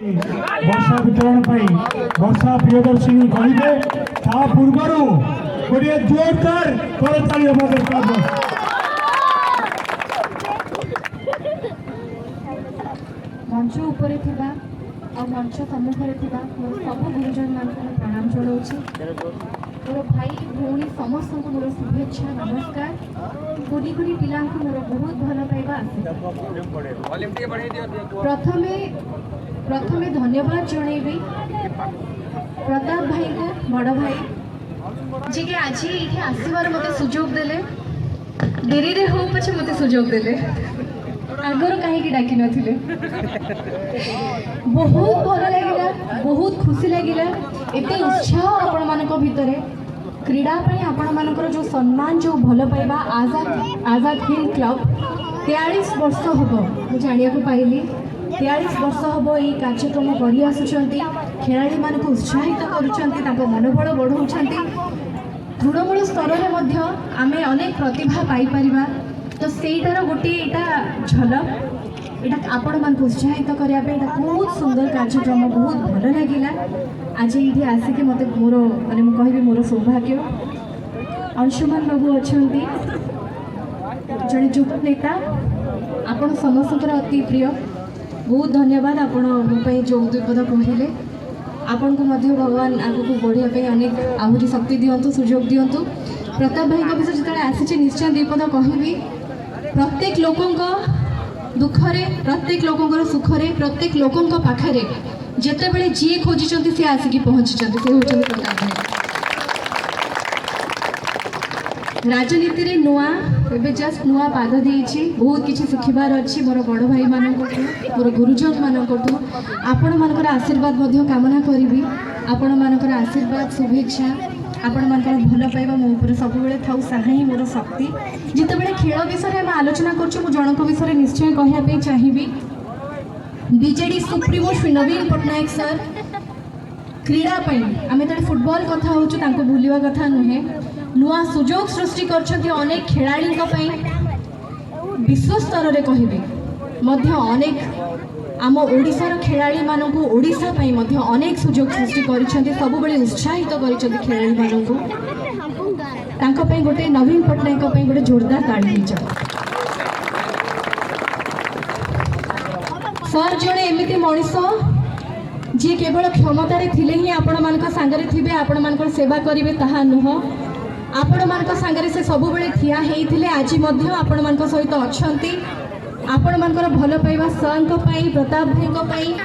वर्षा वितरण वर्षा प्रियदर्शिनी कहे पूर्वर गोटे जोरदार करताली हवा दरकार। मंच उपरे थिबा और मंच सम्मुखरे थिबा मोर सब गुरुजन मान प्रणाम जनाऊँ। मोर भाई भौणी समस्त को मोर शुभेच्छा नमस्कार। गुड़ी गुड़ी पिला मोर बहुत भल पाइबा प्रथमे धन्यवाद जनइबी प्रताप भाई को बड़ भाई जी के आज ये आसबार मत सुजोग देले डेरी रे हो पछे मत सुजोग देले आगर कहीं डाकी नथिले। बहुत भल लगिला बहुत खुशी लगिला एते उत्साह आपण मानक भितरे क्रीड़ा पई आपण मानकर जो सम्मान जो भल पाइबा आजाद हिंद क्लब 43 वर्ष हबो मु जानिया को पाइली 43 वर्ष हम ये कार्यक्रम कर आसुँच खेलाड़ी मान उत्साहित कर मनोबल बढ़ाऊँ तृणमूल स्तर में आम अनेक प्रतिभा पाइपर तो सहीटार गोटे यहाँ झलक यहाँ आपण मान उत्साहित करने बहुत सुंदर कार्यक्रम बहुत भल लगिला। आज ये आसिक मत मोर माने कहि मोर सौभाग्य अंशुमान बाबू अच्छा जड़े युवा नेता आपण समस्त अति प्रिय बहुत धन्यवाद आपण मोपाई जो दुपद कहले आपण को मध्य भगवान आगू बढ़िया अनेक आहरी शक्ति दिंतु सुजोग दिंतु। प्रताप भाई विषय जो आसी निश्चय दुपद कहबी प्रत्येक लोकों दुखरे प्रत्येक लोकों सुखरे प्रत्येक लोकों पाखरे जिते बड़े जी खोजी सी आसिक पहुँची से होती प्रताप भाई। राजनीति रे नुआ एबे जस्ट नुआ पाद देइछि बहुत किछि सिखिबार अछि मोर बड़ भाई मानक मोर गुरुजन मानक आपण मानकर आशीर्वाद मध्य कामना करिवि। आपण मानकर आशीर्वाद शुभेच्छा आपण मानकर भल पाइबा मो ऊपर सब बेले थाउ साहा ही मोर शक्ति। जिते बेले खेल विषय में आलोचना करछु मु जनक विषय निश्चय कहया पे चाहिबी बीजेडी सुप्रीमो श्री नवीन पटनायक सर क्रीड़ा पई आमे त फुटबॉल कथा होछु तांको भूलिबा कथा नुहे नुआ सुजोग सृष्टि करछथि अनेक खेलाड़ी विश्व स्तर में कहबी अनेक आम ओडिशार खेलाड़ी मानक ओडिशा पई मध्य अनेक सुजोग सृष्टि करिसेंति सब बेले उत्साहित करिसेंति खेलाड़ी मानक तांको पई गोटे नवीन पटनायक पई गोटे जोरदार ताड़ी दीच। सर जड़े एमिति मनीष जी केवल क्षमतार थिले ही आपण मानक सांगरे थिबे आपण मानक सेवा करिवे ताहा नुह आपण मानक सांगरे से सब बेले ठिया हेइथिले आज मध्य आपण मानक सहित अछंती आपण मानकर भल पाइबा सर पई प्रताप भाई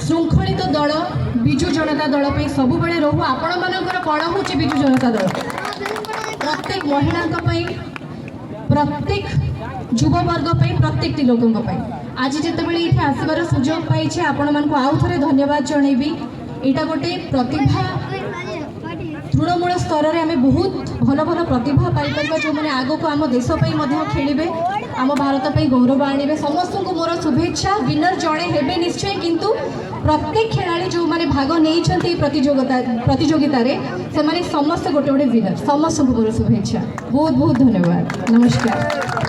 श्रृंखलित दल बिजु जनता दल पई सब बेले रहू आपण मानकर कण होची बिजु जनता दल प्रत्येक महिला प्रत्येक युवा वर्ग पई प्रत्येक लोकों पई आज जितेबाला ये आसबार सुजोग पाई आपण मानक आउ थे धन्यवाद जनइबी। यहाँ गोटे प्रतिभा तृणमूल स्तर में आम बहुत भल भल प्रतिभा पाइपर जो मैंने आग को आम देशपाई खेलिए आम भारत पर गौरव आणवे समस्त को मोर शुभेच्छा। विनर जड़े हेबे निश्चय किंतु प्रत्येक खेलाड़ी जो मैंने भाग नहीं प्रतियोगिता से समस्त गोटे गोटे विनर समस्त को मोर शुभेच्छा। बहुत बहुत धन्यवाद नमस्कार।